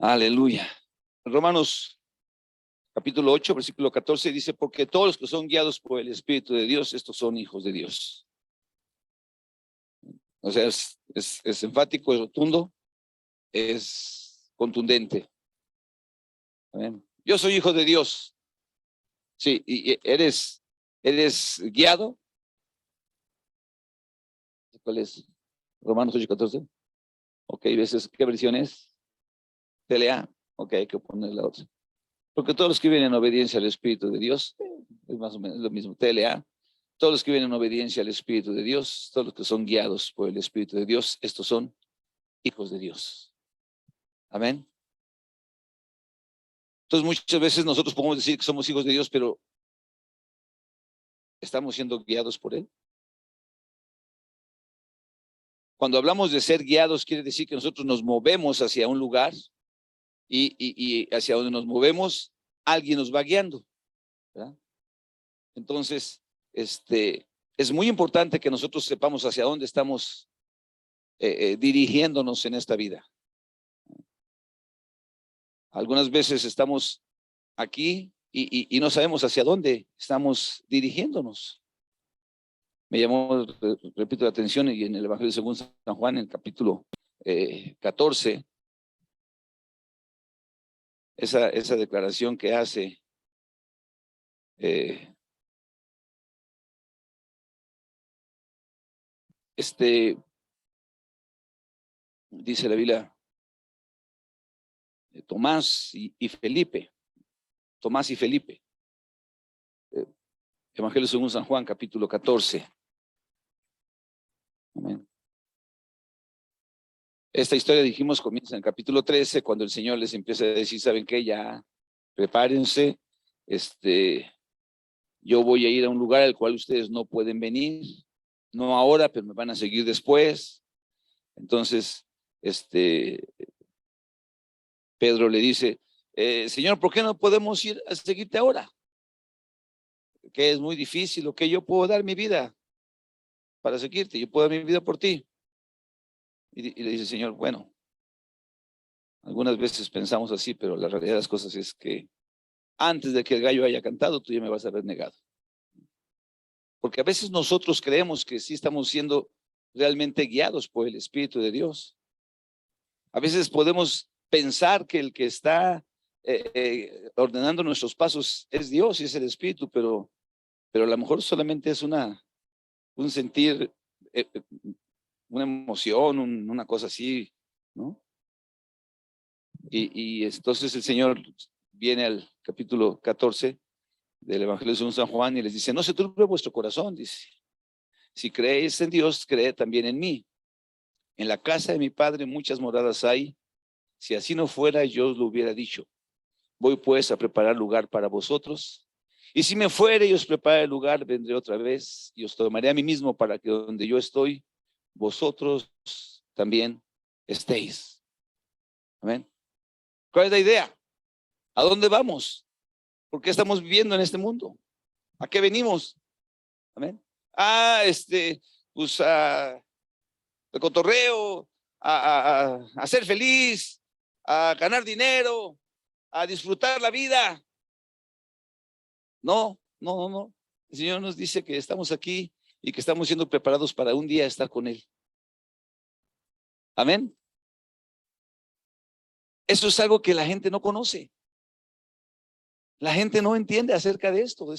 Aleluya. Romanos capítulo 8, versículo 14 dice, porque todos los que son guiados por el Espíritu de Dios, estos son hijos de Dios. O sea, es enfático, es rotundo, es contundente. Amén. Yo soy hijo de Dios. Sí, y eres guiado. ¿Cuál es? Romanos 8, 14. Ok, ¿ves qué versión es? TLA. Ok, hay que poner la otra. Porque todos los que viven en obediencia al Espíritu de Dios, es más o menos lo mismo, TLA. Todos los que viven en obediencia al Espíritu de Dios, todos los que son guiados por el Espíritu de Dios, estos son hijos de Dios. Amén. Entonces muchas veces nosotros podemos decir que somos hijos de Dios, pero ¿estamos siendo guiados por Él? Cuando hablamos de ser guiados, quiere decir que nosotros nos movemos hacia un lugar y hacia donde nos movemos, alguien nos va guiando, ¿verdad? Entonces, es muy importante que nosotros sepamos hacia dónde estamos dirigiéndonos en esta vida. Algunas veces estamos aquí y no sabemos hacia dónde estamos dirigiéndonos. Me llamó, repito, la atención y en el Evangelio según San Juan, en el capítulo 14, esa declaración que hace dice la Biblia, Tomás y Felipe. Tomás y Felipe. Evangelio según San Juan, capítulo 14. Amén. Esta historia, dijimos, comienza en el capítulo 13, cuando el Señor les empieza a decir, ¿saben qué? Ya, prepárense, yo voy a ir a un lugar al cual ustedes no pueden venir, no ahora, pero me van a seguir después. Entonces, Pedro le dice, Señor, ¿por qué no podemos ir a seguirte ahora? Que es muy difícil, o que yo puedo dar mi vida para seguirte, yo puedo dar mi vida por ti. Y le dice, Señor, bueno, algunas veces pensamos así, pero la realidad de las cosas es que antes de que el gallo haya cantado, tú ya me vas a haber negado. Porque a veces nosotros creemos que sí estamos siendo realmente guiados por el Espíritu de Dios. A veces podemos pensar que el que está ordenando nuestros pasos es Dios y es el Espíritu, pero a lo mejor solamente es un sentir, una emoción, una cosa así, ¿no? Y entonces el Señor viene al capítulo 14 del Evangelio según San Juan y les dice, no se turbe vuestro corazón, dice, si creéis en Dios, creed también en mí. En la casa de mi Padre muchas moradas hay, si así no fuera, yo os lo hubiera dicho. Voy pues a preparar lugar para vosotros, y si me fuere y os prepare el lugar, vendré otra vez y os tomaré a mí mismo, para que donde yo estoy, vosotros también estéis. Amén. ¿Cuál es la idea? ¿A dónde vamos? ¿Por qué estamos viviendo en este mundo? ¿A qué venimos? Amén. Pues de cotorreo, a ser feliz, a ganar dinero, a disfrutar la vida. No. El Señor nos dice que estamos aquí y que estamos siendo preparados para un día estar con Él. Amén. Eso es algo que la gente no conoce. La gente no entiende acerca de esto.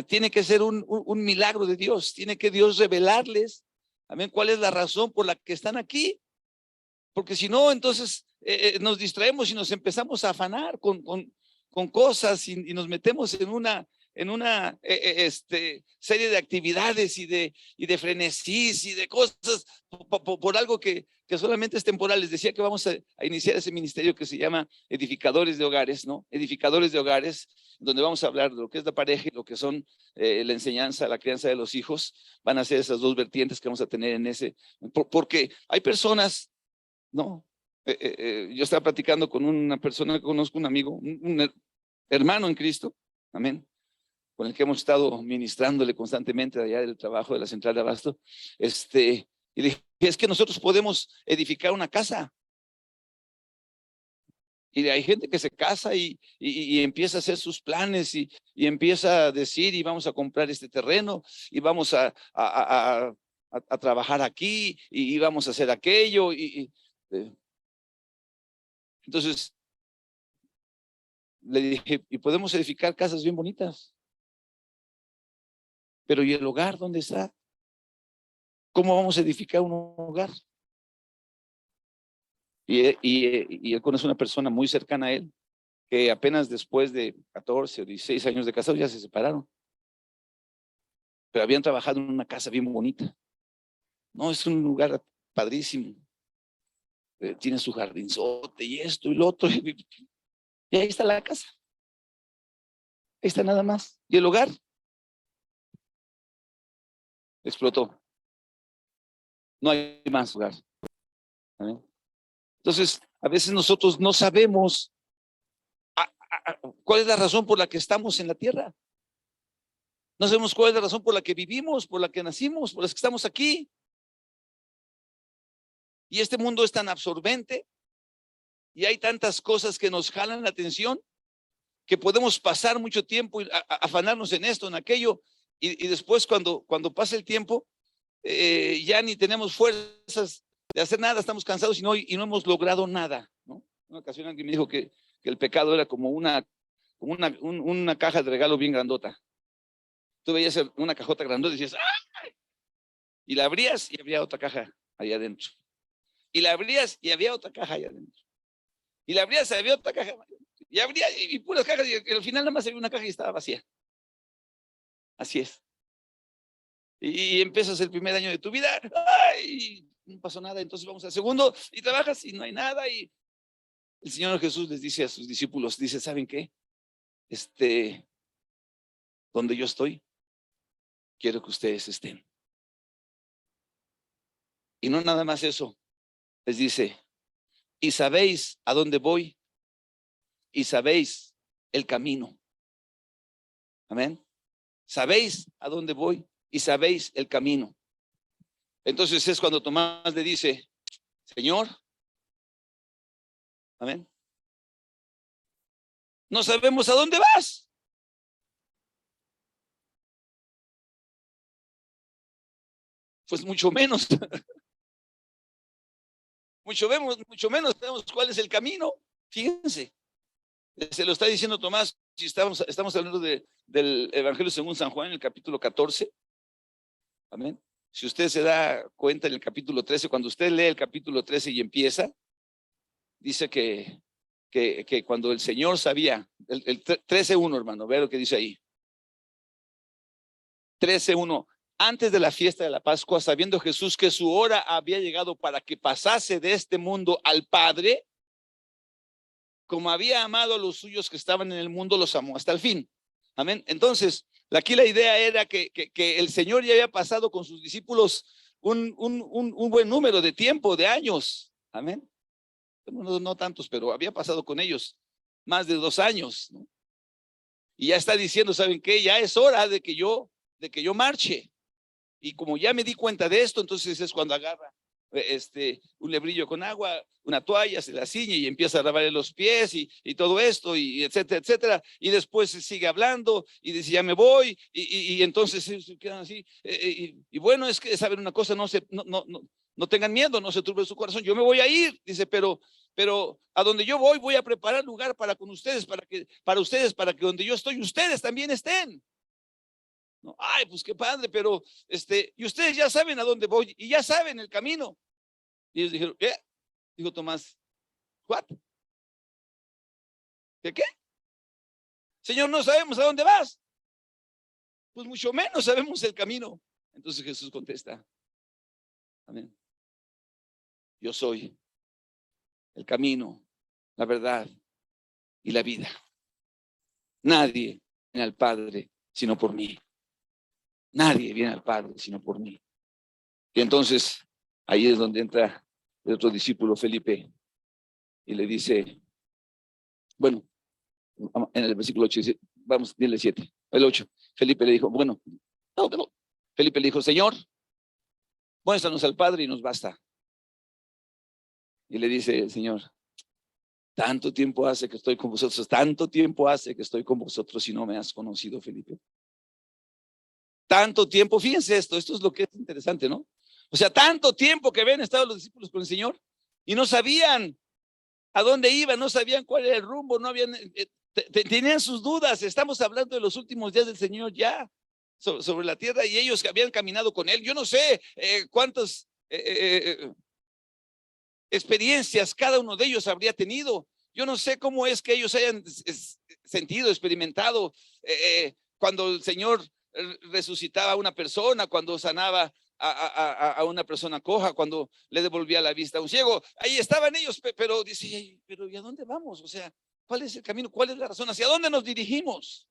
Tiene que ser un milagro de Dios. Tiene que Dios revelarles, amén, cuál es la razón por la que están aquí. Porque si no, entonces nos distraemos y nos empezamos a afanar con cosas y nos metemos en una serie de actividades y de frenesís y de cosas por algo que solamente es temporal. Les decía que vamos a iniciar ese ministerio que se llama Edificadores de Hogares, ¿no? Edificadores de Hogares, donde vamos a hablar de lo que es la pareja y lo que son la enseñanza, la crianza de los hijos. Van a ser esas dos vertientes que vamos a tener en ese, porque hay personas, ¿no? Yo estaba platicando con una persona que conozco, un amigo, un hermano en Cristo, amén, con el que hemos estado ministrándole constantemente allá del trabajo de la central de abasto, y le dije, es que nosotros podemos edificar una casa, Y hay gente que se casa y empieza a hacer sus planes y empieza a decir, y vamos a comprar este terreno y vamos a trabajar aquí y vamos a hacer aquello. Entonces le dije, y podemos edificar casas bien bonitas, pero ¿y el hogar dónde está? ¿Cómo vamos a edificar un hogar? Y él conoce una persona muy cercana a él, que apenas después de 14 o 16 años de casados ya se separaron, pero habían trabajado en una casa bien bonita. No, es un lugar padrísimo. Tiene su jardinzote y esto y lo otro. Y ahí está la casa. Ahí está nada más. Y el hogar explotó. No hay más hogar. ¿Vale? Entonces, a veces nosotros no sabemos cuál es la razón por la que estamos en la tierra. No sabemos cuál es la razón por la que vivimos, por la que nacimos, por las que estamos aquí. Y este mundo es tan absorbente y hay tantas cosas que nos jalan la atención que podemos pasar mucho tiempo y afanarnos en esto, en aquello, y después cuando pasa el tiempo, ya ni tenemos fuerzas de hacer nada, estamos cansados y no hemos logrado nada, ¿no? Una ocasión alguien me dijo que el pecado era como una caja de regalo bien grandota. Tú veías una cajota grandota y decías, ¡ah! Y la abrías y había otra caja allá adentro. Y la abrías y había otra caja allá adentro. Y la abrías y había otra caja. Y abría y puras cajas y al final nada más había una caja y estaba vacía. Así es. Y empiezas el primer año de tu vida, ¡ay! No pasó nada, entonces vamos al segundo y trabajas y no hay nada. Y el Señor Jesús les dice a sus discípulos, dice, ¿saben qué? Donde yo estoy, quiero que ustedes estén. Y no nada más eso, les dice, y sabéis a dónde voy y sabéis el camino. Amén. Sabéis a dónde voy y sabéis el camino. Entonces es cuando Tomás le dice, Señor, amén, no sabemos a dónde vas. Pues mucho menos, mucho menos sabemos cuál es el camino. Fíjense, se lo está diciendo Tomás, si estamos hablando del Evangelio según San Juan, en el capítulo 14. Amén. Si usted se da cuenta en el capítulo 13, cuando usted lee el capítulo 13 y empieza, dice que cuando el Señor sabía, el 13:1, hermano, vea lo que dice ahí. 13:1, antes de la fiesta de la Pascua, sabiendo Jesús que su hora había llegado para que pasase de este mundo al Padre, como había amado a los suyos que estaban en el mundo, los amó hasta el fin. Amén. Entonces, aquí la idea era que el Señor ya había pasado con sus discípulos un buen número de tiempo, de años. Amén. No tantos, pero había pasado con ellos más de 2 años, ¿no? Y ya está diciendo, ¿saben qué? Ya es hora de que yo marche. Y como ya me di cuenta de esto, entonces es cuando agarra un lebrillo con agua, una toalla, se la ciñe y empieza a lavarle los pies y todo esto, y etcétera, etcétera. Y después se sigue hablando y dice, ya me voy, y entonces se quedan así. Y bueno, es que saben una cosa, no tengan miedo, no se turbe su corazón. Yo me voy a ir, dice, pero a donde yo voy a preparar lugar para ustedes, para que donde yo estoy, ustedes también estén. No, ay, pues qué padre, pero y ustedes ya saben a dónde voy y ya saben el camino. Y ellos dijeron, ¿qué? Dijo Tomás, ¿what? ¿Qué? Señor, no sabemos a dónde vas. Pues mucho menos sabemos el camino. Entonces Jesús contesta, amén. Yo soy el camino, la verdad y la vida. Nadie viene al Padre sino por mí. Nadie viene al Padre sino por mí. Y entonces ahí es donde entra el otro discípulo, Felipe, y le dice, bueno, en el versículo 8, vamos, dile 7, el 8. Felipe le dijo, bueno, no. Felipe le dijo, Señor, muéstranos al Padre y nos basta. Y le dice el Señor, Tanto tiempo hace que estoy con vosotros, tanto tiempo hace que estoy con vosotros y no me has conocido, Felipe. Tanto tiempo, fíjense esto es lo que es interesante, ¿no? O sea, tanto tiempo que habían estado los discípulos con el Señor y no sabían a dónde iban, no sabían cuál era el rumbo, no habían, tenían sus dudas. Estamos hablando de los últimos días del Señor ya sobre la tierra y ellos que habían caminado con Él. Yo no sé cuántas experiencias cada uno de ellos habría tenido. Yo no sé cómo es que ellos hayan sentido, experimentado cuando el Señor resucitaba a una persona, cuando sanaba a una persona coja, cuando le devolvía la vista a un ciego. Ahí estaban ellos, pero dice, pero ¿y a dónde vamos? O sea, ¿cuál es el camino? ¿Cuál es la razón? ¿Hacia dónde nos dirigimos?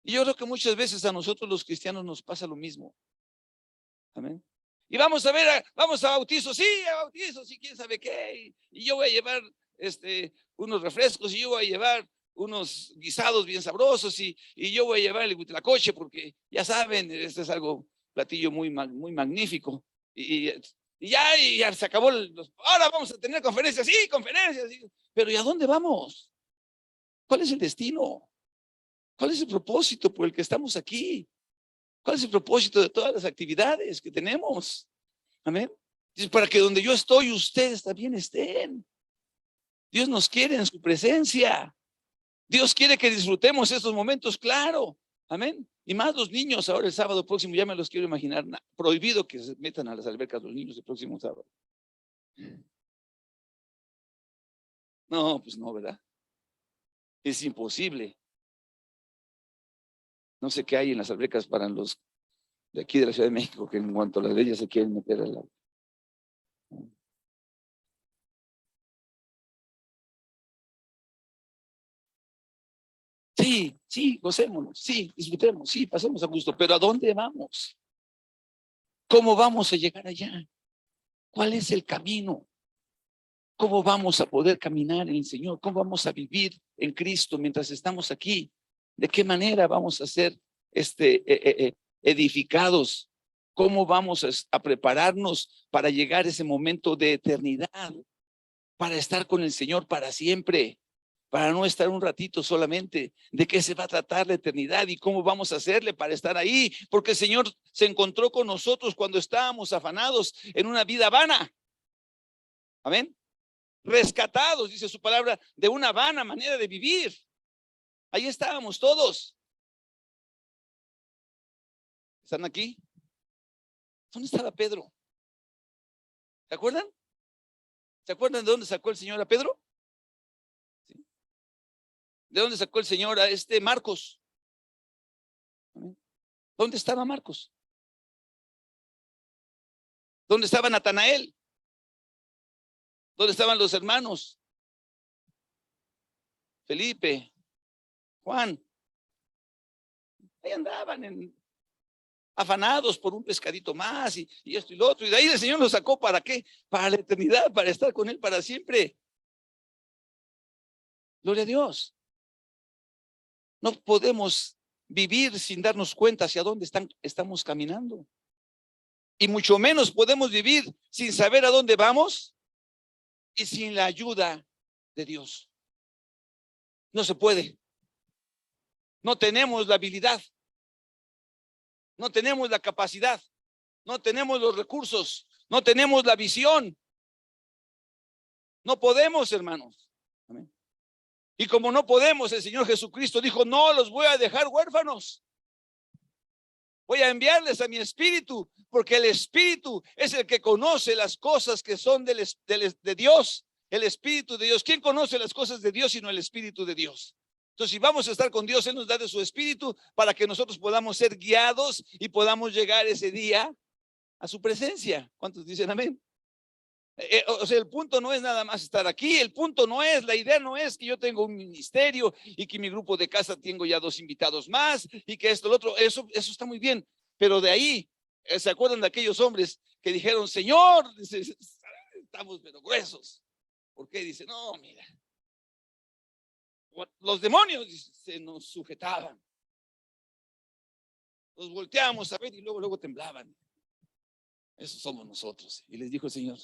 Y yo creo que muchas veces a nosotros los cristianos nos pasa lo mismo. Amén. Y vamos a ver, vamos a bautizos, sí, quién sabe qué. Y yo voy a llevar unos refrescos y yo voy a llevar unos guisados bien sabrosos y yo voy a llevar el huitlacoche porque ya saben, este es algo, platillo muy magnífico. Y ya se acabó, ahora vamos a tener conferencias, sí, conferencias. Pero ¿y a dónde vamos? ¿Cuál es el destino? ¿Cuál es el propósito por el que estamos aquí? ¿Cuál es el propósito de todas las actividades que tenemos? Amén. Dice, para que donde yo estoy, ustedes también estén. Dios nos quiere en su presencia. Dios quiere que disfrutemos estos momentos, claro. Amén. Y más los niños ahora el sábado próximo, ya me los quiero imaginar. Prohibido que se metan a las albercas los niños el próximo sábado. No, pues no, ¿verdad? Es imposible. No sé qué hay en las albercas para los de aquí de la Ciudad de México que en cuanto a las leyes se quieren meter al agua. Sí, gocémonos, sí, disfrutemos, sí, pasemos a gusto, pero ¿a dónde vamos? ¿Cómo vamos a llegar allá? ¿Cuál es el camino? ¿Cómo vamos a poder caminar en el Señor? ¿Cómo vamos a vivir en Cristo mientras estamos aquí? ¿De qué manera vamos a ser edificados? ¿Cómo vamos a prepararnos para llegar a ese momento de eternidad? Para estar con el Señor para siempre, para no estar un ratito solamente. ¿De qué se va a tratar la eternidad y cómo vamos a hacerle para estar ahí? Porque el Señor se encontró con nosotros cuando estábamos afanados en una vida vana. Amén. Rescatados, dice su palabra, de una vana manera de vivir. Ahí estábamos todos. ¿Están aquí? ¿Dónde estaba Pedro? ¿Se acuerdan? ¿Se acuerdan de dónde sacó el Señor a Pedro? ¿Sí? ¿De dónde sacó el Señor a Marcos? ¿Amén? ¿Dónde estaba Marcos? ¿Dónde estaba Natanael? ¿Dónde estaban los hermanos? Felipe, Juan. Ahí andaban afanados por un pescadito más y esto y lo otro. Y de ahí el Señor los sacó, ¿para qué? Para la eternidad, para estar con Él para siempre. Gloria a Dios. No podemos vivir sin darnos cuenta hacia dónde estamos caminando. Y mucho menos podemos vivir sin saber a dónde vamos y sin la ayuda de Dios. No se puede. No tenemos la habilidad. No tenemos la capacidad. No tenemos los recursos. No tenemos la visión. No podemos, hermanos. Amén. Y como no podemos, el Señor Jesucristo dijo, no los voy a dejar huérfanos. Voy a enviarles a mi espíritu, porque el espíritu es el que conoce las cosas que son de Dios, el espíritu de Dios. ¿Quién conoce las cosas de Dios sino el espíritu de Dios? Entonces, si vamos a estar con Dios, Él nos da de su espíritu para que nosotros podamos ser guiados y podamos llegar ese día a su presencia. ¿Cuántos dicen amén? O sea, el punto no es nada más estar aquí, el punto no es, la idea no es que yo tengo un ministerio y que mi grupo de casa tengo ya 2 invitados más y que esto, lo otro, eso está muy bien, pero de ahí, ¿se acuerdan de aquellos hombres que dijeron, Señor, estamos pero gruesos? ¿Por qué? Dice, no, mira, los demonios se nos sujetaban, los volteábamos a ver y luego temblaban. Eso somos nosotros. Y les dijo el Señor,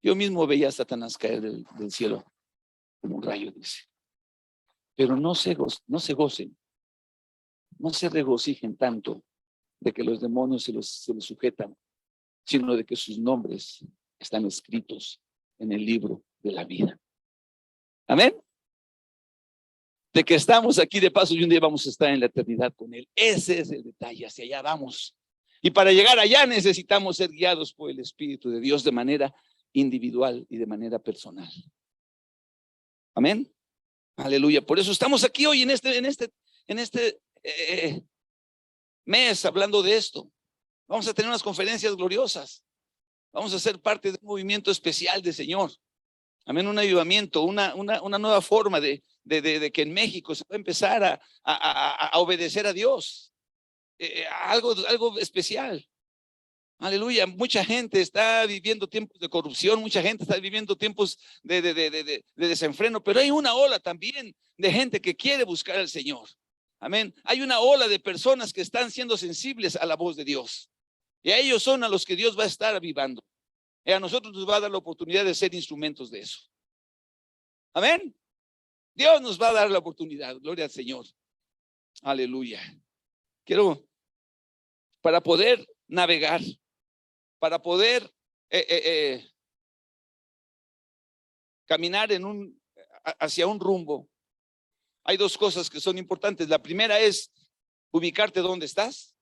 Yo mismo veía a Satanás caer del cielo como un rayo, dice. Pero no se gocen, no se regocijen tanto de que los demonios se los sujetan, sino de que sus nombres están escritos en el libro de la vida. Amén. De que estamos aquí de paso y un día vamos a estar en la eternidad con Él. Ese es el detalle, hacia allá vamos. Y para llegar allá necesitamos ser guiados por el Espíritu de Dios de manera individual y de manera personal. Amén. Aleluya. Por eso estamos aquí hoy en este mes hablando de esto. Vamos a tener unas conferencias gloriosas. Vamos a ser parte de un movimiento especial del Señor. Amén. Un avivamiento, una nueva forma de que en México se puede empezar a obedecer a Dios. Algo especial. Aleluya. Mucha gente está viviendo tiempos de corrupción, mucha gente está viviendo tiempos de desenfreno, pero hay una ola también de gente que quiere buscar al Señor. Amén. Hay una ola de personas que están siendo sensibles a la voz de Dios. Y a ellos son a los que Dios va a estar avivando. Y a nosotros nos va a dar la oportunidad de ser instrumentos de eso. Amén. Dios nos va a dar la oportunidad. Gloria al Señor. Aleluya. Quiero, para poder navegar, para poder caminar hacia un rumbo, hay dos cosas que son importantes. La primera es ubicarte dónde estás.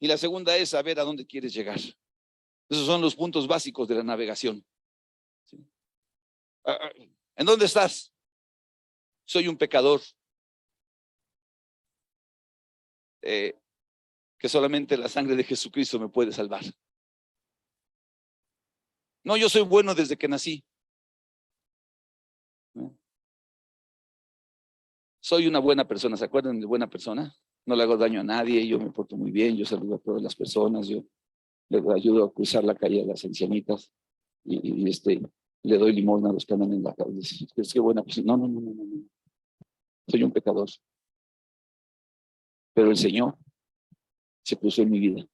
Y la segunda es saber a dónde quieres llegar. Esos son los puntos básicos de la navegación. ¿Sí? ¿En dónde estás? Soy un pecador. Que solamente la sangre de Jesucristo me puede salvar. No, yo soy bueno desde que nací. Soy una buena persona. ¿Se acuerdan de buena persona? No le hago daño a nadie, yo me porto muy bien, yo saludo a todas las personas, yo le ayudo a cruzar la calle a las ancianitas y le doy limosna a los que andan en la calle. Es que buena persona. No. Soy un pecador. Pero el Señor se puso en mi vida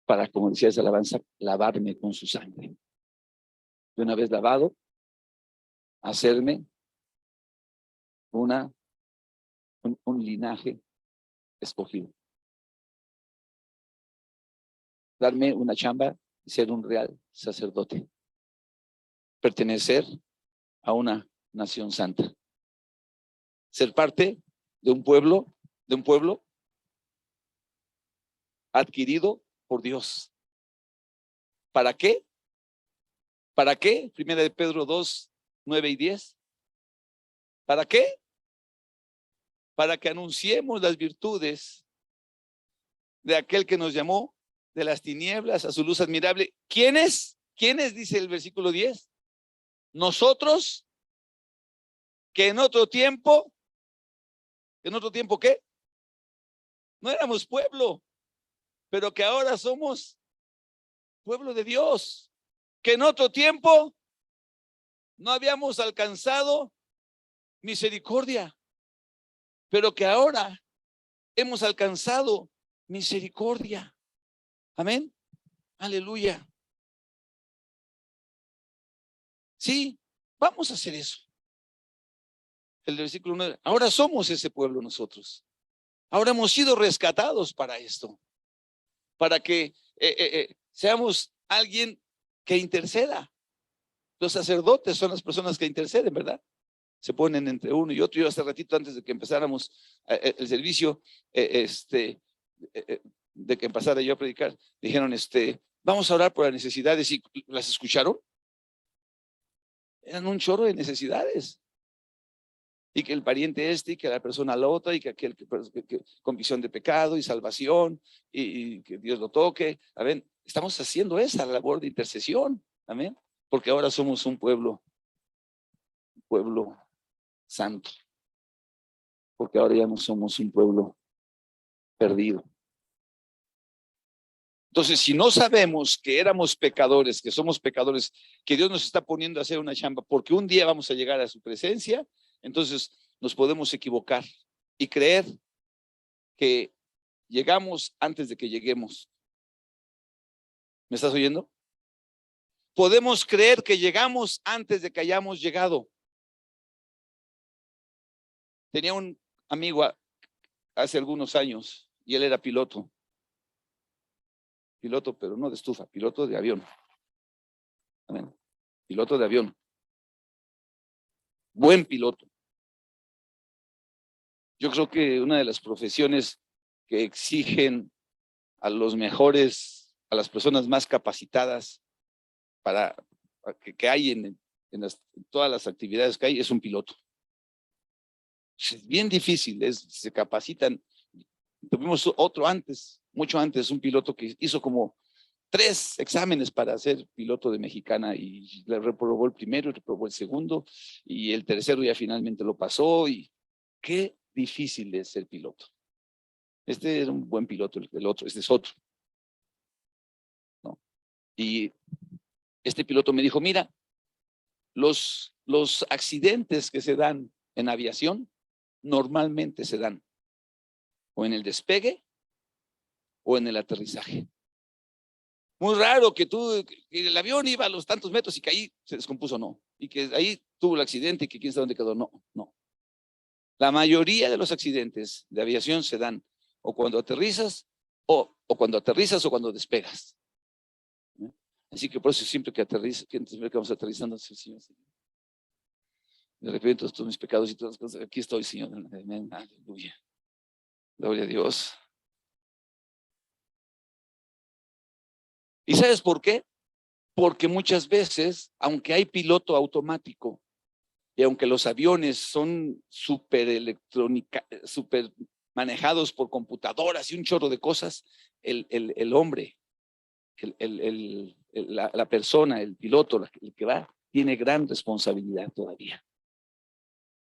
para, como decía esa alabanza, lavarme con su sangre. Y una vez lavado, hacerme un linaje escogido. Darme una chamba y ser un real sacerdote. Pertenecer a una nación santa. Ser parte de un pueblo adquirido por Dios. ¿Para qué? ¿Para qué? Primera de Pedro 2, 9 y 10. ¿Para qué? Para que anunciemos las virtudes de aquel que nos llamó de las tinieblas a su luz admirable. ¿Quiénes? ¿Quiénes? Dice el versículo 10. Nosotros, que en otro tiempo, ¿qué? No éramos pueblo, pero que ahora somos pueblo de Dios. Que en otro tiempo no habíamos alcanzado misericordia, pero que ahora hemos alcanzado misericordia. Amén. Aleluya. Sí, vamos a hacer eso. El versículo 9. Ahora somos ese pueblo nosotros. Ahora hemos sido rescatados para esto. Para que seamos alguien que interceda. Los sacerdotes son las personas que interceden, ¿verdad? Se ponen entre uno y otro. Yo hace ratito, antes de que empezáramos el servicio, de que empezara yo a predicar, dijeron, vamos a orar por las necesidades. ¿Y las escucharon? Eran un chorro de necesidades. Y que el pariente y que la persona la otra, y que aquel que convicción de pecado y salvación, y que Dios lo toque. Amén. Estamos haciendo esa labor de intercesión. Amén. Porque ahora somos un pueblo santo. Porque ahora ya no somos un pueblo perdido. Entonces, si no sabemos que éramos pecadores, que somos pecadores, que Dios nos está poniendo a hacer una chamba, porque un día vamos a llegar a su presencia, entonces nos podemos equivocar y creer que llegamos antes de que lleguemos. ¿Me estás oyendo? podemos creer que llegamos antes de que hayamos llegado. Tenía un amigo hace algunos años y él era piloto. Piloto, pero no de estufa, piloto de avión. Amén. Piloto de avión. Buen piloto. Yo creo que una de las profesiones que exigen a los mejores, a las personas más capacitadas para que hay en todas las actividades que hay, es un piloto. Es bien difícil, se capacitan. Tuvimos otro antes, mucho antes, un piloto que hizo como 3 exámenes para ser piloto de Mexicana y le reprobó el primero, reprobó el segundo y el tercero ya finalmente lo pasó. Y qué difícil es ser piloto. Este era un buen piloto, el otro, este es otro, ¿no? Y este piloto me dijo, mira, los accidentes que se dan en aviación normalmente se dan o en el despegue o en el aterrizaje. Muy raro que el avión iba a los tantos metros y que ahí se descompuso, no. Y que ahí tuvo el accidente y que quién sabe dónde quedó, no. La mayoría de los accidentes de aviación se dan o cuando aterrizas o cuando despegas. Así que por eso siempre que vamos aterrizando, Señor, de repente todos mis pecados y todas las cosas, aquí estoy, Señor. Aleluya. Gloria a Dios. ¿Y sabes por qué? Porque muchas veces, aunque hay piloto automático y aunque los aviones son súper manejados por computadoras y un chorro de cosas, el hombre, la persona, el piloto, el que va, tiene gran responsabilidad todavía.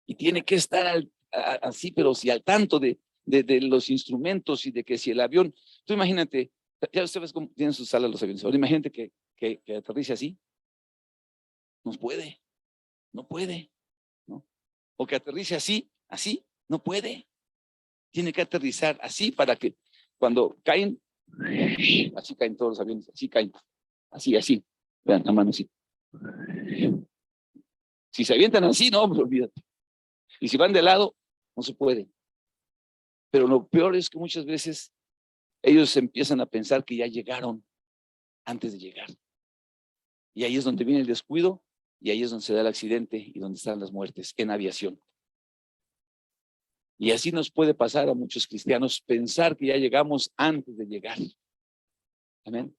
Y tiene que estar así, pero sí al tanto de los instrumentos y de que si el avión, tú imagínate, ya ustedes cómo tienen sus salas los aviones, ahora imagínate que aterrice así, no puede, ¿no? O que aterrice así, no puede. Tiene que aterrizar así para que cuando caen, así caen todos los aviones, así caen, así, vean la mano así. Si se avientan así, no, pues olvídate. Y si van de lado, no se puede. Pero lo peor es que muchas veces ellos empiezan a pensar que ya llegaron antes de llegar. Y ahí es donde viene el descuido y ahí es donde se da el accidente y donde están las muertes en aviación. Y así nos puede pasar a muchos cristianos pensar que ya llegamos antes de llegar. Amén.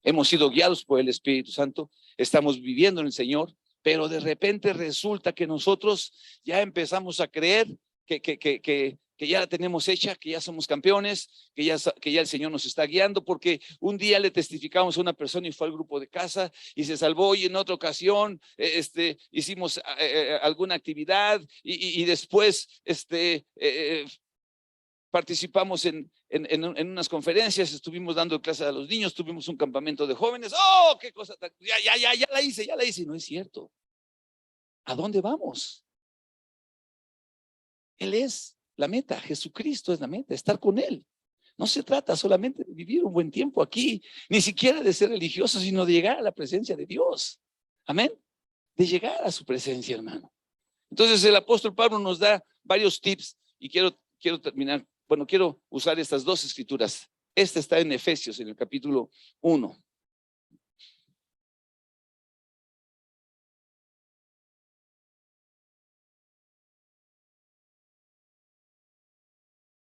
Hemos sido guiados por el Espíritu Santo, estamos viviendo en el Señor, pero de repente resulta que nosotros ya empezamos a creer que ya la tenemos hecha, que ya somos campeones, que ya el Señor nos está guiando, porque un día le testificamos a una persona y fue al grupo de casa y se salvó, y en otra ocasión hicimos alguna actividad y después participamos en unas conferencias, estuvimos dando clases a los niños, tuvimos un campamento de jóvenes. ¡Oh, qué cosa! Ya la hice. No es cierto. ¿A dónde vamos? Él es la meta, Jesucristo es la meta, estar con Él. No se trata solamente de vivir un buen tiempo aquí, ni siquiera de ser religioso, sino de llegar a la presencia de Dios. Amén. De llegar a su presencia, hermano. Entonces el apóstol Pablo nos da varios tips y quiero terminar. Bueno, quiero usar estas 2 escrituras. Esta está en Efesios, en el capítulo 1.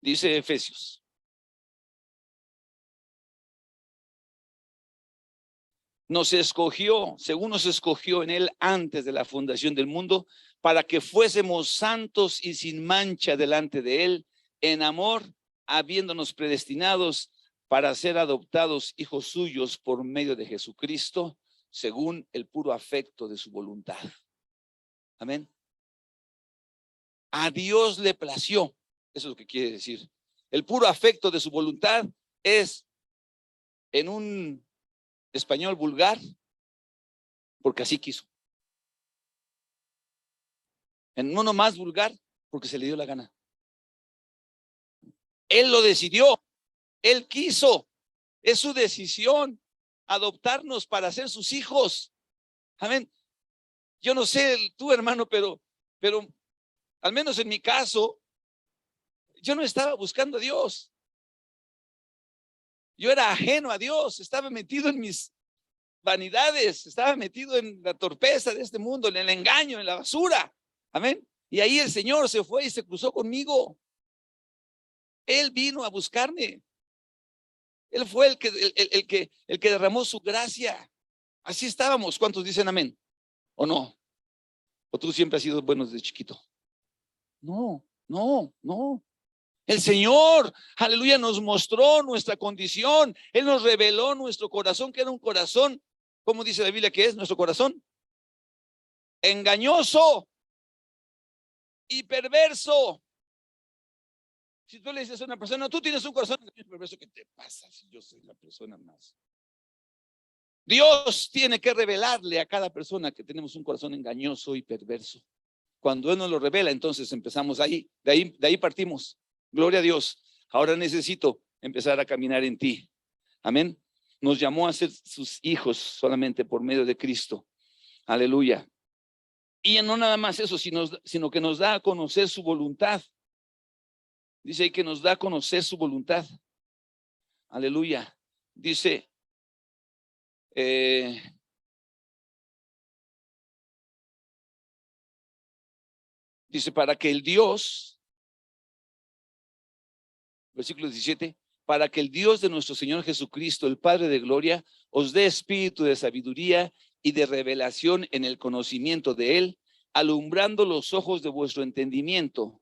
Dice Efesios: según nos escogió en Él antes de la fundación del mundo, para que fuésemos santos y sin mancha delante de Él, en amor, habiéndonos predestinados para ser adoptados hijos suyos por medio de Jesucristo, según el puro afecto de su voluntad. Amén. A Dios le plació, eso es lo que quiere decir. El puro afecto de su voluntad es, en un español vulgar, porque así quiso. En uno más vulgar, porque se le dio la gana. Él lo decidió, Él quiso, es su decisión adoptarnos para ser sus hijos. Amén. Yo no sé tú, hermano, pero al menos en mi caso, yo no estaba buscando a Dios. Yo era ajeno a Dios, estaba metido en mis vanidades, estaba metido en la torpeza de este mundo, en el engaño, en la basura. Amén. Y ahí el Señor se fue y se cruzó conmigo. Él vino a buscarme. Él fue el que derramó su gracia. Así estábamos. ¿Cuántos dicen amén? ¿O no? ¿O tú siempre has sido bueno desde chiquito? No, no, no. El Señor, aleluya, nos mostró nuestra condición. Él nos reveló nuestro corazón, que era un corazón, ¿cómo dice la Biblia que es nuestro corazón? Engañoso y perverso. Si tú le dices a una persona, tú tienes un corazón perverso, ¿qué te pasa si yo soy la persona más? Dios tiene que revelarle a cada persona que tenemos un corazón engañoso y perverso. Cuando Él nos lo revela, entonces empezamos ahí, de ahí partimos. Gloria a Dios. Ahora necesito empezar a caminar en ti. Amén. Nos llamó a ser sus hijos solamente por medio de Cristo. Aleluya. Y no nada más eso, sino que nos da a conocer su voluntad. Dice ahí que nos da a conocer su voluntad. Aleluya. Dice, para que el Dios, versículo 17, para que el Dios de nuestro Señor Jesucristo, el Padre de gloria, os dé espíritu de sabiduría y de revelación en el conocimiento de Él, alumbrando los ojos de vuestro entendimiento.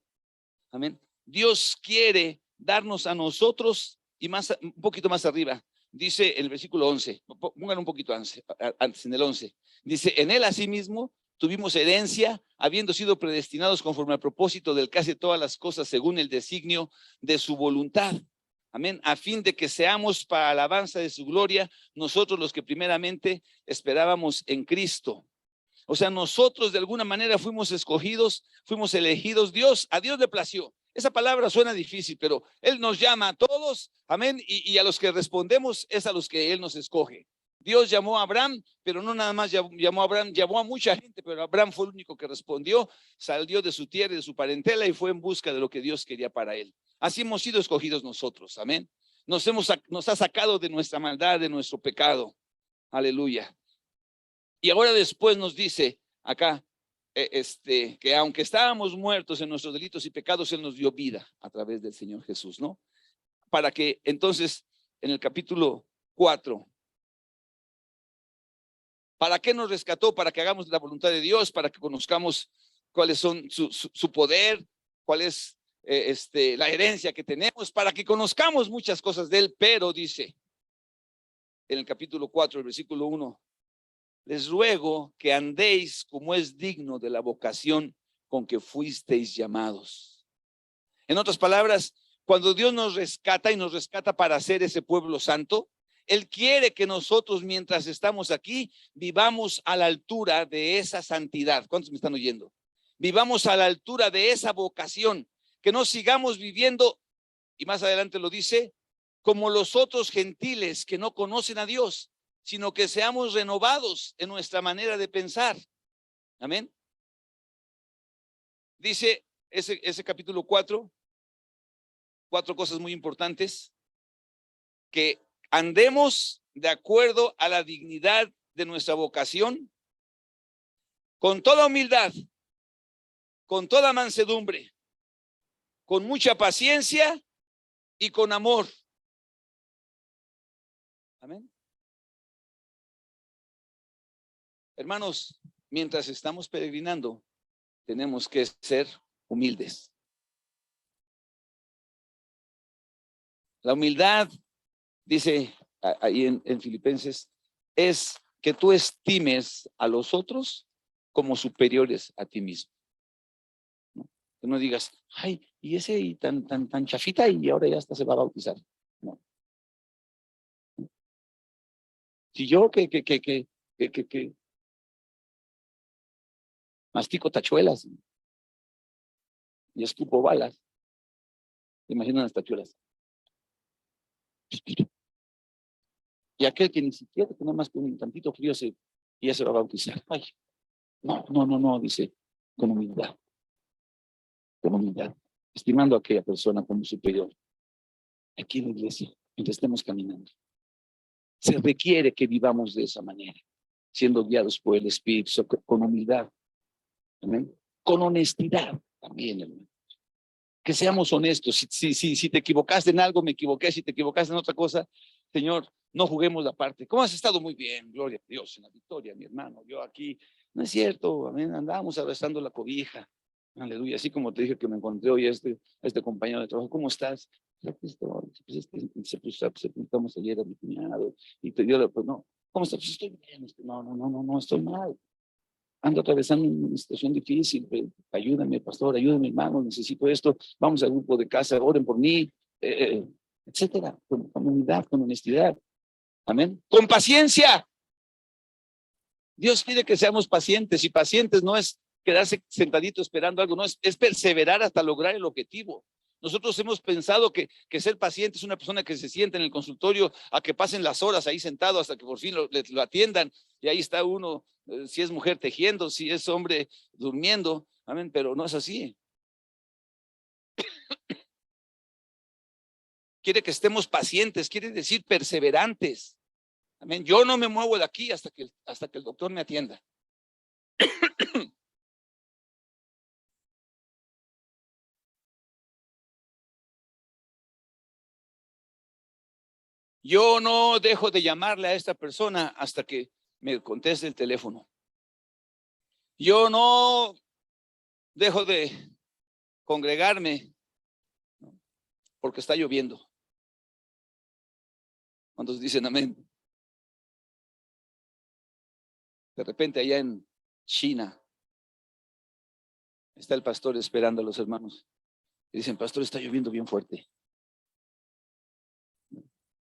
Amén. Dios quiere darnos a nosotros, y más, un poquito más arriba, dice en el versículo 11, pongan un poquito antes, en el 11, dice, en Él asimismo tuvimos herencia, habiendo sido predestinados conforme al propósito del que hace todas las cosas según el designio de su voluntad. Amén. A fin de que seamos para alabanza de su gloria, nosotros los que primeramente esperábamos en Cristo. O sea, nosotros de alguna manera fuimos escogidos, fuimos elegidos. A Dios le plació. Esa palabra suena difícil, pero Él nos llama a todos, amén, y a los que respondemos es a los que Él nos escoge. Dios llamó a Abraham, pero no nada más llamó a Abraham, llamó a mucha gente, pero Abraham fue el único que respondió, salió de su tierra y de su parentela y fue en busca de lo que Dios quería para él. Así hemos sido escogidos nosotros, amén. Nos ha sacado de nuestra maldad, de nuestro pecado. Aleluya. Y ahora después nos dice acá, que aunque estábamos muertos en nuestros delitos y pecados, Él nos dio vida a través del Señor Jesús, ¿no? Para que entonces en el capítulo 4, ¿para qué nos rescató? Para que hagamos la voluntad de Dios, para que conozcamos cuáles son su poder, cuál es la herencia que tenemos, para que conozcamos muchas cosas de Él, pero dice en el capítulo 4, el versículo 1, les ruego que andéis como es digno de la vocación con que fuisteis llamados. En otras palabras, cuando Dios nos rescata y nos rescata para ser ese pueblo santo, Él quiere que nosotros mientras estamos aquí vivamos a la altura de esa santidad. ¿Cuántos me están oyendo? Vivamos a la altura de esa vocación, que no sigamos viviendo, y más adelante lo dice, como los otros gentiles que no conocen a Dios, sino que seamos renovados en nuestra manera de pensar. Amén. Dice ese capítulo 4, 4 cosas muy importantes: que andemos de acuerdo a la dignidad de nuestra vocación, con toda humildad, con toda mansedumbre, con mucha paciencia y con amor. Amén. Hermanos, mientras estamos peregrinando, tenemos que ser humildes. La humildad, dice ahí en Filipenses, es que tú estimes a los otros como superiores a ti mismo. ¿No? Que no digas, ay, y ese tan chafita y ahora ya hasta se va a bautizar. No. Si yo que mastico tachuelas y escupo balas, ¿te imaginan las tachuelas? Y aquel que ni siquiera, que nada más con un tantito frío se y ya se va a bautizar. Ay, no, dice, con humildad, estimando a aquella persona como superior. Aquí en la iglesia, mientras estemos caminando, se requiere que vivamos de esa manera, siendo guiados por el Espíritu, con humildad, amén, con honestidad también, hermano. Que seamos honestos. Si te equivocaste en algo, me equivoqué. Si te equivocaste en otra cosa, Señor, no juguemos la parte. ¿Cómo has estado? Muy bien, gloria a Dios, en la victoria, mi hermano. Yo aquí, no es cierto, amén, andábamos abrazando la cobija. Aleluya. Así como te dije que me encontré hoy este compañero de trabajo, ¿cómo estás? Aquí estoy. Se juntamos ayer a mi cuñado y te dio pues no, ¿cómo estás? Pues estoy bien. No, estoy mal. Ando atravesando una situación difícil, ayúdame, pastor, ayúdame, hermano, necesito esto, vamos al grupo de casa, oren por mí, etcétera, con humildad, con honestidad, amén, con paciencia. Dios pide que seamos pacientes, y pacientes no es quedarse sentadito esperando algo, no, es perseverar hasta lograr el objetivo. Nosotros hemos pensado que ser paciente es una persona que se sienta en el consultorio a que pasen las horas ahí sentado hasta que por fin lo atiendan, y ahí está uno, si es mujer tejiendo, si es hombre durmiendo, amén, pero no es así. Quiere que estemos pacientes, quiere decir perseverantes, amén. Yo no me muevo de aquí hasta que el doctor me atienda. Yo no dejo de llamarle a esta persona hasta que me conteste el teléfono. Yo no dejo de congregarme porque está lloviendo. ¿Cuántos dicen amén? De repente allá en China está el pastor esperando a los hermanos. Y dicen, pastor, está lloviendo bien fuerte.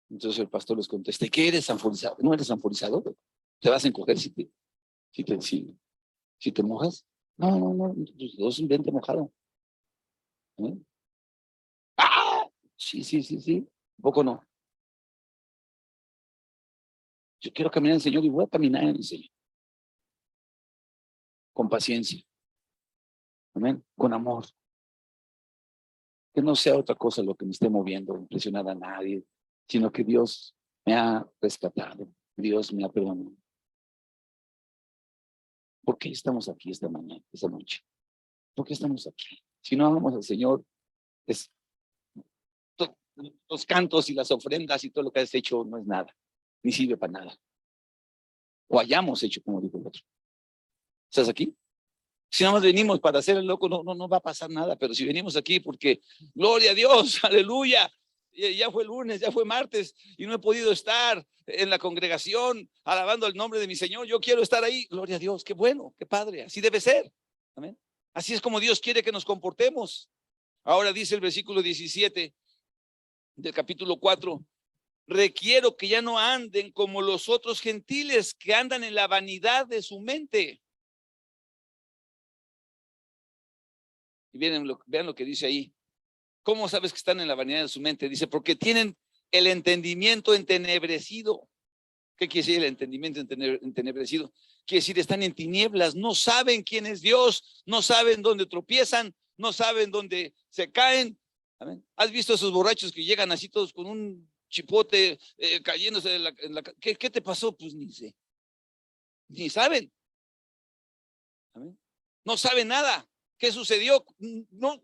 Entonces el pastor les contesta, ¿y qué eres, sanforizado? ¿No eres sanforizado? ¿Te vas a encoger si te mojas? No, los dos vente mojado. ¿Eh? ¡Ah! Sí. ¿Un poco no? Yo quiero caminar en el Señor y voy a caminar en el Señor. Con paciencia. Amén. Con amor. Que no sea otra cosa lo que me esté moviendo, impresionar a nadie, sino que Dios me ha rescatado. Dios me ha perdonado. ¿Por qué estamos aquí esta mañana, esta noche? ¿Por qué estamos aquí? Si no amamos al Señor, es, los cantos y las ofrendas y todo lo que has hecho no es nada, ni sirve para nada. O hayamos hecho, como dijo el otro. ¿Estás aquí? Si nada más venimos para hacer el loco, no va a pasar nada. Pero si venimos aquí porque, gloria a Dios, aleluya, ya fue lunes, ya fue martes y no he podido estar en la congregación alabando el nombre de mi Señor, yo quiero estar ahí, gloria a Dios, qué bueno, qué padre, así debe ser. Amén. Así es como Dios quiere que nos comportemos. Ahora dice el versículo 17 del capítulo 4, requiero que ya no anden como los otros gentiles que andan en la vanidad de su mente. Y vean lo que dice ahí. ¿Cómo sabes que están en la vanidad de su mente? Dice, porque tienen el entendimiento entenebrecido. ¿Qué quiere decir el entendimiento entenebrecido? Quiere decir, están en tinieblas, no saben quién es Dios, no saben dónde tropiezan, no saben dónde se caen. ¿Amén? ¿Has visto esos borrachos que llegan así todos con un chipote cayéndose en la ¿qué te pasó? Pues ni sé, ni saben. ¿Amén? No saben nada. ¿Qué sucedió? No,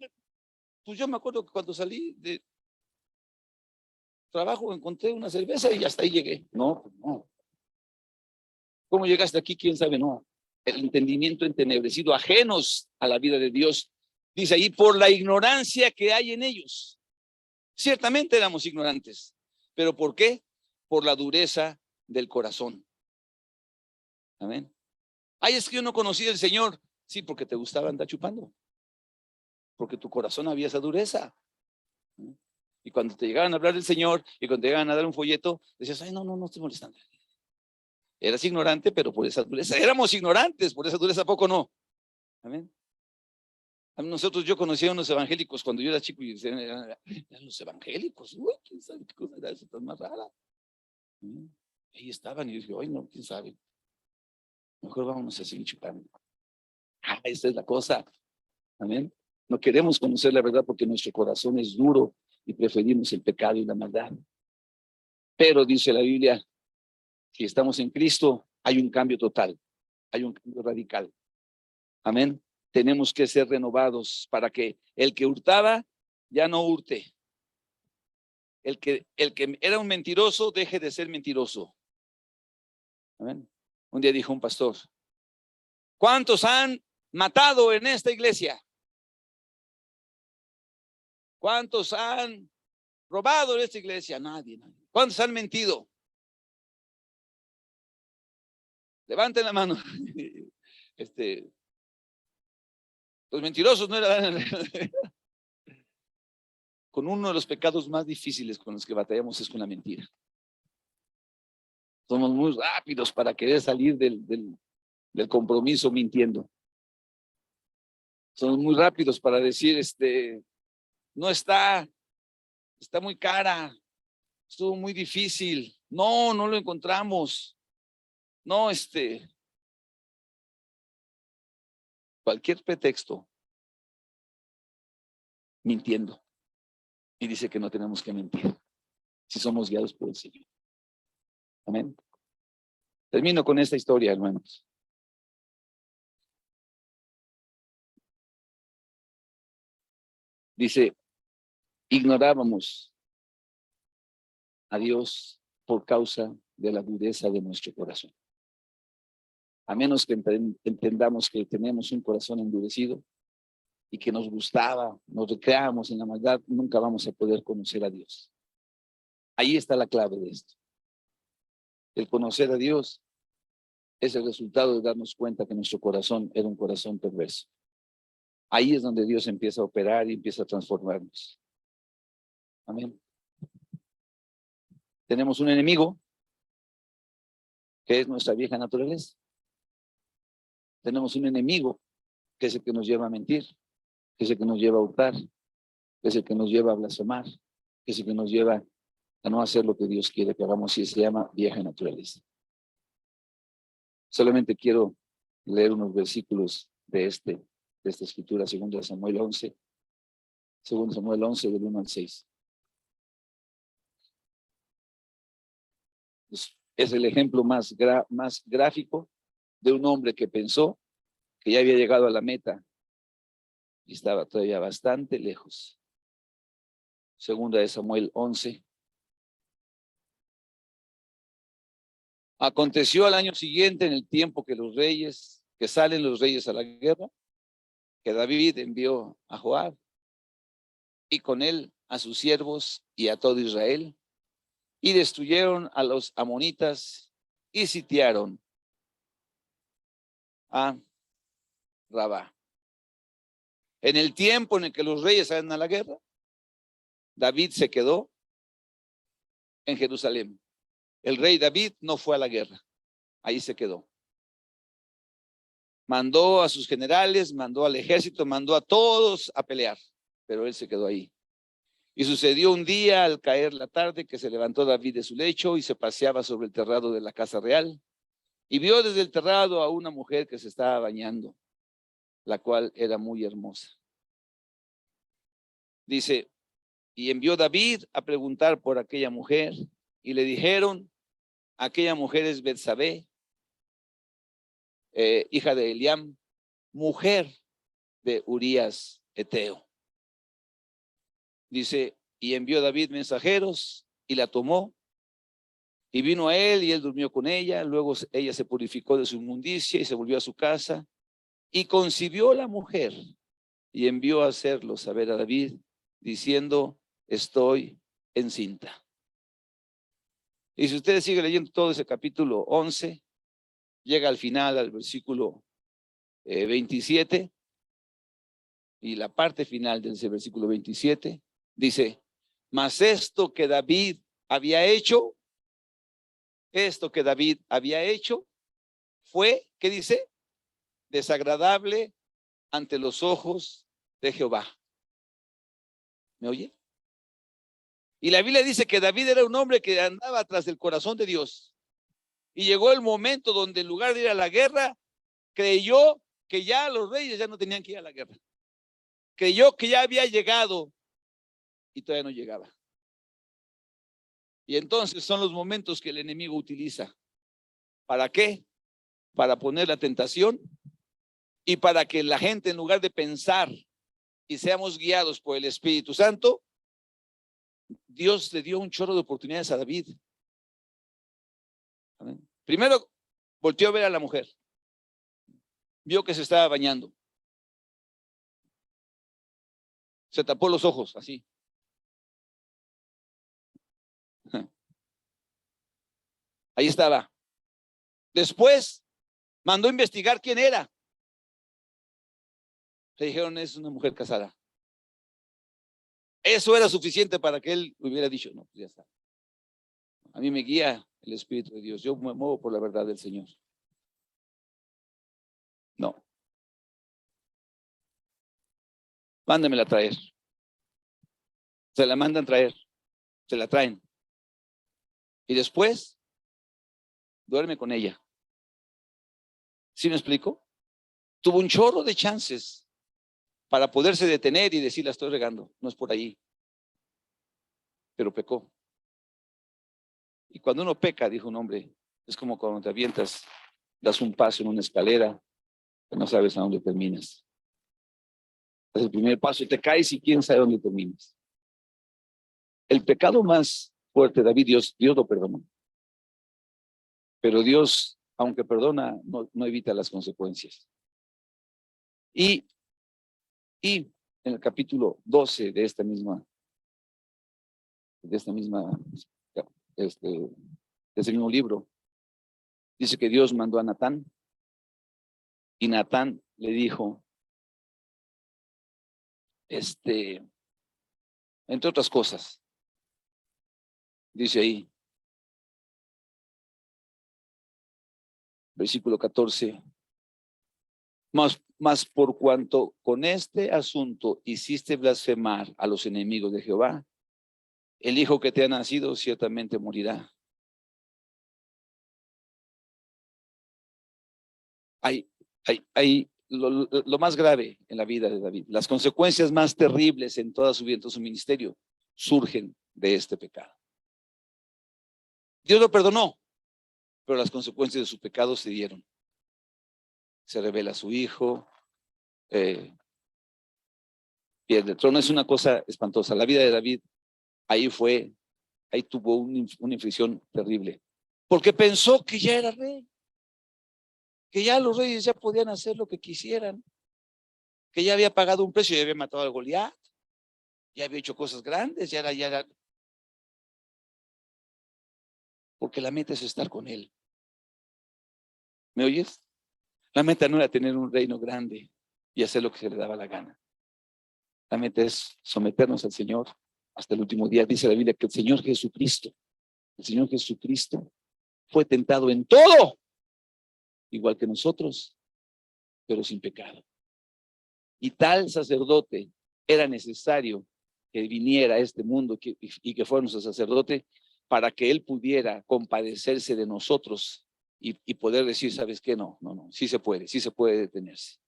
pues yo me acuerdo que cuando salí de trabajo encontré una cerveza y hasta ahí llegué. No. ¿Cómo llegaste aquí? ¿Quién sabe? No. El entendimiento entenebrecido, ajenos a la vida de Dios. Dice ahí, por la ignorancia que hay en ellos. Ciertamente éramos ignorantes. ¿Pero por qué? Por la dureza del corazón. Amén. Ay, es que yo no conocía al Señor. Sí, porque te gustaba andar chupando. Porque tu corazón había esa dureza. Y cuando te llegaban a hablar del Señor y cuando te llegaban a dar un folleto, decías, ay, no estoy molestando. Eras ignorante, pero por esa dureza. Éramos ignorantes, por esa dureza, ¿a poco no? Amén. Nosotros, yo conocía a unos evangélicos cuando yo era chico y decían, eran los evangélicos. Uy, quién sabe qué cosa era eso tan más rara. Ahí estaban y yo dije, ay, no, quién sabe. Mejor vámonos a seguir chupando. Esa es la cosa. Amén. No queremos conocer la verdad porque nuestro corazón es duro y preferimos el pecado y la maldad. Pero dice la Biblia, si estamos en Cristo, hay un cambio total, hay un cambio radical. Amén. Tenemos que ser renovados para que el que hurtaba ya no hurte. El que era un mentiroso deje de ser mentiroso. Amén. Un día dijo un pastor, ¿cuántos han matado en esta iglesia? ¿Cuántos han robado en esta iglesia? Nadie. ¿Cuántos han mentido? Levanten la mano. Los mentirosos no eran. Con uno de los pecados más difíciles con los que batallamos es con la mentira. Somos muy rápidos para querer salir del compromiso mintiendo. Somos muy rápidos para decir, no está muy cara, estuvo muy difícil, no lo encontramos, no, cualquier pretexto, mintiendo. Y dice que no tenemos que mentir si somos guiados por el Señor. Amén. Termino con esta historia, hermanos. Dice, ignorábamos a Dios por causa de la dureza de nuestro corazón. A menos que entendamos que tenemos un corazón endurecido y que nos gustaba, nos recreamos en la maldad, nunca vamos a poder conocer a Dios. Ahí está la clave de esto. El conocer a Dios es el resultado de darnos cuenta que nuestro corazón era un corazón perverso. Ahí es donde Dios empieza a operar y empieza a transformarnos. Amén. Tenemos un enemigo que es nuestra vieja naturaleza. Tenemos un enemigo que es el que nos lleva a mentir, que es el que nos lleva a hurtar, que es el que nos lleva a blasfemar, que es el que nos lleva a no hacer lo que Dios quiere que hagamos, y se llama vieja naturaleza. Solamente quiero leer unos versículos de esta escritura, 2 Samuel 11, 2 Samuel 11, del 1 al 6. Es el ejemplo más gráfico de un hombre que pensó que ya había llegado a la meta y estaba todavía bastante lejos. 2 Samuel 11. Aconteció al año siguiente, en el tiempo que salen los reyes a la guerra, que David envió a Joab y con él a sus siervos y a todo Israel, y destruyeron a los amonitas y sitiaron a Rabá. En el tiempo en el que los reyes salen a la guerra, David se quedó en Jerusalén. El rey David no fue a la guerra, ahí se quedó. Mandó a sus generales, mandó al ejército, mandó a todos a pelear, pero él se quedó ahí. Y sucedió un día, al caer la tarde, que se levantó David de su lecho y se paseaba sobre el terrado de la casa real, y vio desde el terrado a una mujer que se estaba bañando, la cual era muy hermosa. Dice, y envió David a preguntar por aquella mujer, y le dijeron, aquella mujer es Betsabé, hija de Eliam, mujer de Urías Eteo. Dice, y envió David mensajeros y la tomó y vino a él y él durmió con ella. Luego ella se purificó de su inmundicia y se volvió a su casa y concibió la mujer y envió a hacerlo saber a David diciendo, estoy encinta. Y si usted sigue leyendo todo ese capítulo 11, llega al final, al versículo 27, y la parte final de ese versículo 27 dice, mas esto que David había hecho fue, ¿qué dice? Desagradable ante los ojos de Jehová. ¿Me oye? Y la Biblia dice que David era un hombre que andaba tras el corazón de Dios. Y llegó el momento donde en lugar de ir a la guerra, creyó que ya los reyes ya no tenían que ir a la guerra. Creyó que ya había llegado y todavía no llegaba. Y entonces son los momentos que el enemigo utiliza. ¿Para qué? Para poner la tentación y para que la gente, en lugar de pensar y seamos guiados por el Espíritu Santo, Dios le dio un chorro de oportunidades a David. Amén. Primero, volteó a ver a la mujer. Vio que se estaba bañando. Se tapó los ojos, así. Ahí estaba. Después, mandó a investigar quién era. Le dijeron, es una mujer casada. Eso era suficiente para que él hubiera dicho, no, pues ya está. A mí me guía el Espíritu de Dios. Yo me muevo por la verdad del Señor. No. Mándamela a traer. Se la mandan traer. Se la traen. Y después, duerme con ella. ¿Sí me explico? Tuvo un chorro de chances para poderse detener y decir, la estoy regando. No es por ahí. Pero pecó. Y cuando uno peca, dijo un hombre, es como cuando te avientas, das un paso en una escalera, que no sabes a dónde terminas. Das el primer paso y te caes y quién sabe dónde terminas. El pecado más fuerte, David, Dios lo perdonó. Pero Dios, aunque perdona, no evita las consecuencias. Y en el capítulo 12 de este mismo libro, dice que Dios mandó a Natán y Natán le dijo, entre otras cosas, dice ahí, versículo 14, mas por cuanto con este asunto hiciste blasfemar a los enemigos de Jehová, el hijo que te ha nacido ciertamente morirá. Hay lo más grave en la vida de David, las consecuencias más terribles en toda su vida, en todo su ministerio, surgen de este pecado. Dios lo perdonó, pero las consecuencias de su pecado se dieron. Se revela a su hijo, pierde el trono. Es una cosa espantosa. La vida de David ahí tuvo una inflexión terrible, porque pensó que ya era rey, que ya los reyes ya podían hacer lo que quisieran, que ya había pagado un precio, ya había matado a Goliat, ya había hecho cosas grandes, ya era. Porque la meta es estar con él. ¿Me oyes? La meta no era tener un reino grande y hacer lo que se le daba la gana. La meta es someternos al Señor hasta el último día. Dice la Biblia que el Señor Jesucristo fue tentado en todo, igual que nosotros, pero sin pecado. Y tal sacerdote era necesario que viniera a este mundo y que fuera nuestro sacerdote para que él pudiera compadecerse de nosotros y poder decir, ¿sabes qué? No, sí se puede detenerse.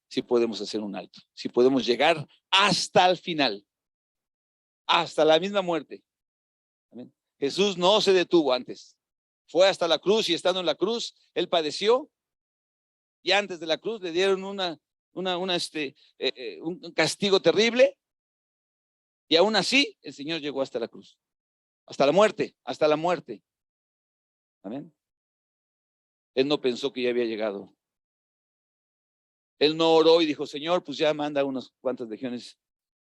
Sí podemos hacer un alto, sí podemos llegar hasta el final, hasta la misma muerte. Amén. Jesús no se detuvo antes, fue hasta la cruz y estando en la cruz, él padeció y antes de la cruz le dieron un castigo terrible y aún así el Señor llegó hasta la cruz, hasta la muerte. Amén. Él no pensó que ya había llegado. Él no oró y dijo, Señor, pues ya manda unas cuantas legiones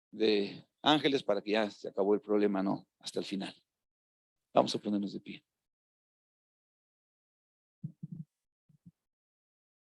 de ángeles para que ya se acabó el problema. No, hasta el final. Vamos a ponernos de pie.